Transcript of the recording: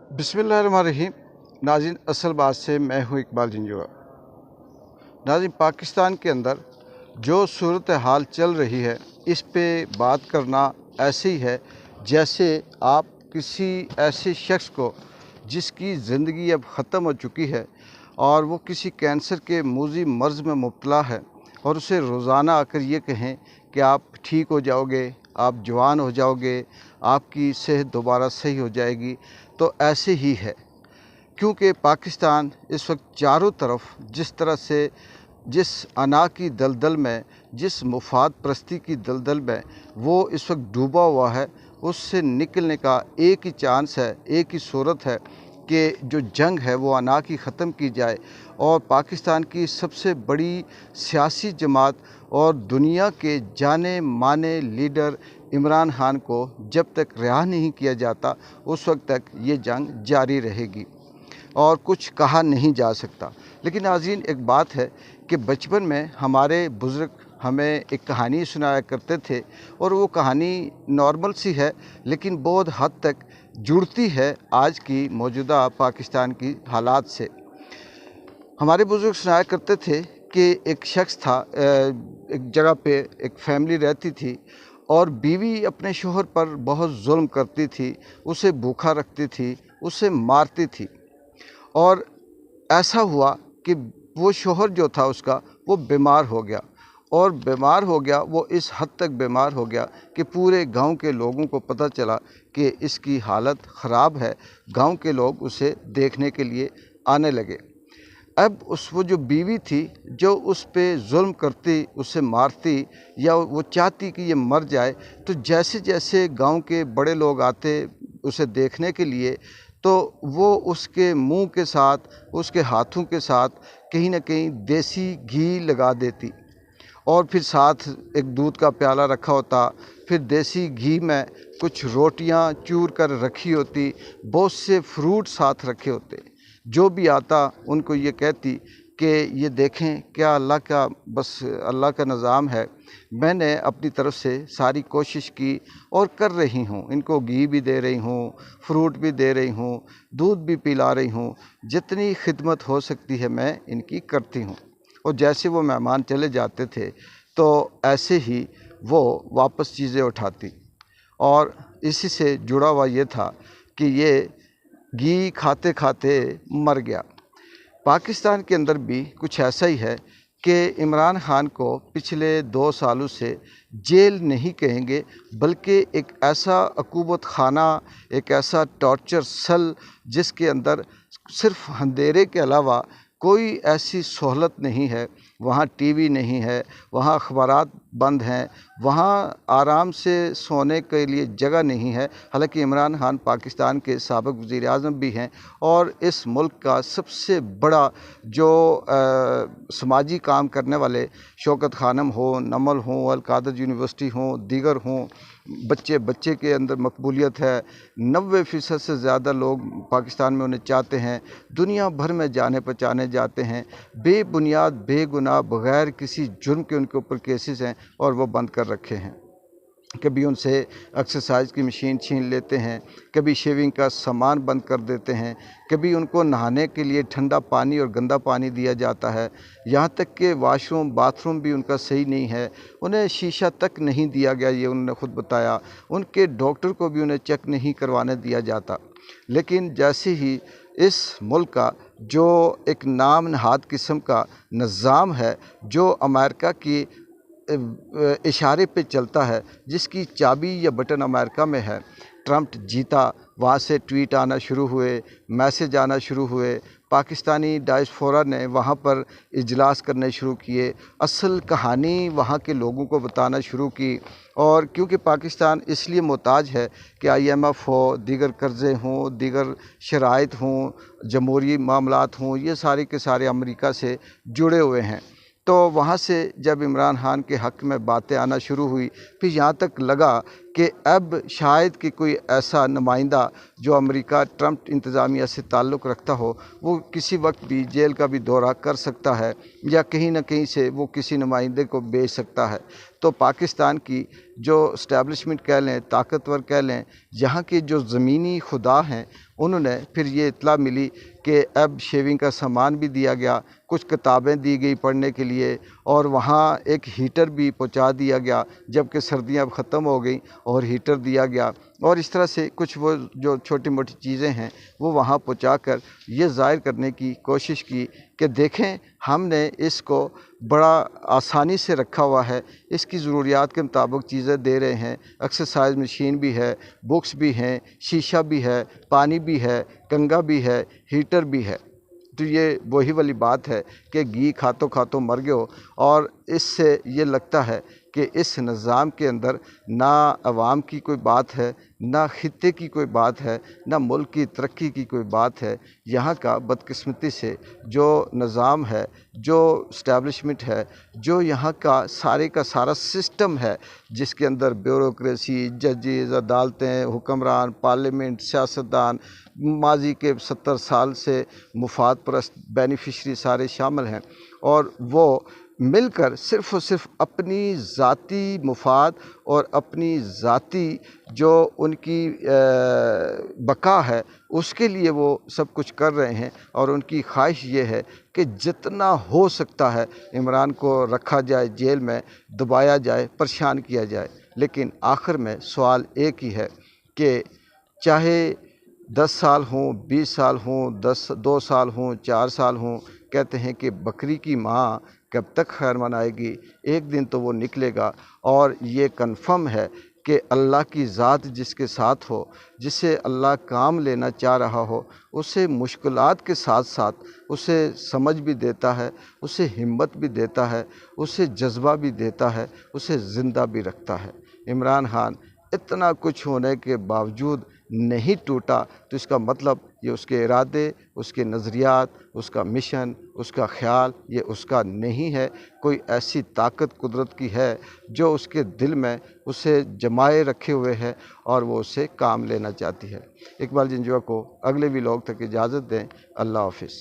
बिस्मिल्लाहिर्रहमानिर्रहीम। नाज़रीन, असल बात से मैं हूँ इकबाल जंजुआ। नाज़रीन, पाकिस्तान के अंदर जो सूरत हाल चल रही है, इस पे बात करना ऐसे ही है जैसे आप किसी ऐसे शख्स को जिसकी ज़िंदगी अब ख़त्म हो चुकी है और वो किसी कैंसर के मूज़ी मर्ज़ में मुब्तला है और उसे रोज़ाना आकर ये कहें कि आप ठीक हो जाओगे, आप जवान हो जाओगे, आपकी सेहत दोबारा सही हो जाएगी। तो ऐसे ही है, क्योंकि पाकिस्तान इस वक्त चारों तरफ जिस तरह से जिस अना की दलदल में, जिस मुफाद परस्ती की दलदल में वो इस वक्त डूबा हुआ है, उससे निकलने का एक ही चांस है, एक ही सूरत है कि जो जंग है वो अना की ख़त्म की जाए और पाकिस्तान की सबसे बड़ी सियासी जमात और दुनिया के जाने माने लीडर इमरान खान को जब तक रिहा नहीं किया जाता उस वक्त तक ये जंग जारी रहेगी और कुछ कहा नहीं जा सकता। लेकिन नाज़रीन, एक बात है कि बचपन में हमारे बुज़ुर्ग हमें एक कहानी सुनाया करते थे और वो कहानी नॉर्मल सी है लेकिन बहुत हद तक जुड़ती है आज की मौजूदा पाकिस्तान की हालात से। हमारे बुज़ुर्ग सुनाया करते थे कि एक शख्स था, एक जगह पे एक फैमिली रहती थी और बीवी अपने शोहर पर बहुत जुल्म करती थी, उसे भूखा रखती थी, उसे मारती थी। और ऐसा हुआ कि वो शोहर जो था उसका, वो बीमार हो गया और बीमार हो गया, वो इस हद तक बीमार हो गया कि पूरे गांव के लोगों को पता चला कि इसकी हालत ख़राब है। गांव के लोग उसे देखने के लिए आने लगे। अब वो जो बीवी थी, जो उस पे जुल्म करती, उसे मारती या वो चाहती कि ये मर जाए, तो जैसे जैसे गांव के बड़े लोग आते उसे देखने के लिए, तो वो उसके मुंह के साथ, उसके हाथों के साथ कहीं ना कहीं देसी घी लगा देती और फिर साथ एक दूध का प्याला रखा होता, फिर देसी घी में कुछ रोटियां चूर कर रखी होती, बहुत से फ्रूट साथ रखे होते। जो भी आता उनको ये कहती कि ये देखें क्या अल्लाह का, बस अल्लाह का निज़ाम है, मैंने अपनी तरफ से सारी कोशिश की और कर रही हूँ। इनको घी भी दे रही हूँ, फ्रूट भी दे रही हूँ, दूध भी पिला रही हूँ, जितनी खिदमत हो सकती है मैं इनकी करती हूँ। और जैसे वो मेहमान चले जाते थे तो ऐसे ही वो वापस चीज़ें उठाती। और इसी से जुड़ा हुआ ये था कि ये घी खाते खाते मर गया। पाकिस्तान के अंदर भी कुछ ऐसा ही है कि इमरान खान को पिछले 2 सालों से जेल नहीं कहेंगे, बल्कि एक ऐसा अकूबत खाना, एक ऐसा टॉर्चर सेल जिसके अंदर सिर्फ अंधेरे के अलावा कोई ऐसी सहूलत नहीं है। वहाँ टीवी नहीं है, वहाँ अखबारात बंद हैं, वहाँ आराम से सोने के लिए जगह नहीं है। हालांकि इमरान खान पाकिस्तान के साबिक़ वज़ीर आज़म भी हैं और इस मुल्क का सबसे बड़ा जो समाजी काम करने वाले शौकत खानम हो, नमल हो, अल-कादर यूनिवर्सिटी हो, दीगर हों, बच्चे के अंदर मकबूलियत है। 90% से ज़्यादा लोग पाकिस्तान में उन्हें चाहते हैं, दुनिया भर में जाने पहचाने जाते हैं। बेबुनियाद, बेगुनाह, बग़ैर किसी जुर्म के उनके ऊपर केसेस हैं और वो बंद कर रखे हैं। कभी उनसे एक्सरसाइज की मशीन छीन लेते हैं, कभी शेविंग का सामान बंद कर देते हैं, कभी उनको नहाने के लिए ठंडा पानी और गंदा पानी दिया जाता है। यहाँ तक कि वाशरूम बाथरूम भी उनका सही नहीं है, उन्हें शीशा तक नहीं दिया गया, ये उन्होंने ख़ुद बताया। उनके डॉक्टर को भी उन्हें चेक नहीं करवाने दिया जाता। लेकिन जैसे ही इस मुल्क का जो एक नाम नहाद किस्म का निज़ाम है, जो अमेरिका की इशारे पे चलता है, जिसकी चाबी या बटन अमेरिका में है, ट्रंप जीता, वहाँ से ट्वीट आना शुरू हुए, मैसेज आना शुरू हुए, पाकिस्तानी डायस्पोरा ने वहाँ पर इजलास करने शुरू किए, असल कहानी वहाँ के लोगों को बताना शुरू की। और क्योंकि पाकिस्तान इसलिए मोहताज है कि IMF हो, दीगर कर्ज़े हों, दीगर शराइत हों, जमहूरी मामलात हों, ये सारे के सारे अमेरिका से जुड़े हुए हैं। तो वहाँ से जब इमरान खान के हक़ में बातें आना शुरू हुई, फिर यहाँ तक लगा کہ اب شاید کہ کوئی ایسا نمائندہ جو امریکہ ٹرمپ انتظامیہ سے تعلق رکھتا ہو وہ کسی وقت بھی جیل کا بھی دورہ کر سکتا ہے یا کہیں نہ کہیں سے وہ کسی نمائندے کو بھیج سکتا ہے۔ تو پاکستان کی جو اسٹیبلشمنٹ کہہ لیں، طاقتور کہہ لیں، یہاں کے جو زمینی خدا ہیں انہوں نے پھر یہ اطلاع ملی کہ اب شیونگ کا سامان بھی دیا گیا، کچھ کتابیں دی گئی پڑھنے کے لیے، اور وہاں ایک ہیٹر بھی پہنچا دیا گیا جبکہ سردیاں اب ختم ہو گئیں اور ہیٹر دیا گیا، اور اس طرح سے کچھ وہ جو چھوٹی موٹی چیزیں ہیں وہ وہاں پہنچا کر یہ ظاہر کرنے کی کوشش کی کہ دیکھیں ہم نے اس کو بڑا آسانی سے رکھا ہوا ہے، اس کی ضروریات کے مطابق چیزیں دے رہے ہیں، ایکسرسائز مشین بھی ہے، بکس بھی ہیں، شیشہ بھی ہے، پانی بھی ہے، کنگھا بھی ہے، ہیٹر بھی ہے۔ تو یہ وہی والی بات ہے کہ گھی کھاتوں کھاتوں مر گئے ہو، اور اس سے یہ لگتا ہے کہ اس نظام کے اندر نہ عوام کی کوئی بات ہے، نہ خطے کی کوئی بات ہے، نہ ملک کی ترقی کی کوئی بات ہے۔ یہاں کا بدقسمتی سے جو نظام ہے، جو اسٹیبلشمنٹ ہے، جو یہاں کا سارا سسٹم ہے، جس کے اندر بیوروکریسی، ججز، عدالتیں، حکمران، پارلیمنٹ، سیاستدان، ماضی کے 70 سال سے مفاد پرست بینیفیشری سارے شامل ہیں، اور وہ مل کر صرف اور صرف اپنی ذاتی مفاد اور اپنی ذاتی جو ان کی بقا ہے اس کے لیے وہ سب کچھ کر رہے ہیں، اور ان کی خواہش یہ ہے کہ جتنا ہو سکتا ہے عمران کو رکھا جائے جیل میں، دبایا جائے، پریشان کیا جائے۔ لیکن آخر میں سوال ایک ہی ہے کہ چاہے 10 سال ہوں، 20 سال ہوں، 2 سال ہوں، 4 سال ہوں، کہتے ہیں کہ بکری کی ماں کب تک خیر منائے گی، ایک دن تو وہ نکلے گا، اور یہ کنفرم ہے کہ اللہ کی ذات جس کے ساتھ ہو، جس سے اللہ کام لینا چاہ رہا ہو، اسے مشکلات کے ساتھ ساتھ اسے سمجھ بھی دیتا ہے، اسے ہمت بھی دیتا ہے، اسے جذبہ بھی دیتا ہے، اسے زندہ بھی رکھتا ہے۔ عمران خان اتنا کچھ ہونے کے باوجود نہیں ٹوٹا، تو اس کا مطلب یہ اس کے ارادے، اس کے نظریات، اس کا مشن، اس کا خیال یہ اس کا نہیں ہے۔ کوئی ایسی طاقت قدرت کی ہے جو اس کے دل میں اسے جمائے رکھے ہوئے ہے اور وہ اسے کام لینا چاہتی ہے۔ اقبال جنجوعہ کو اگلے ولاگ تک اجازت دیں۔ اللہ حافظ۔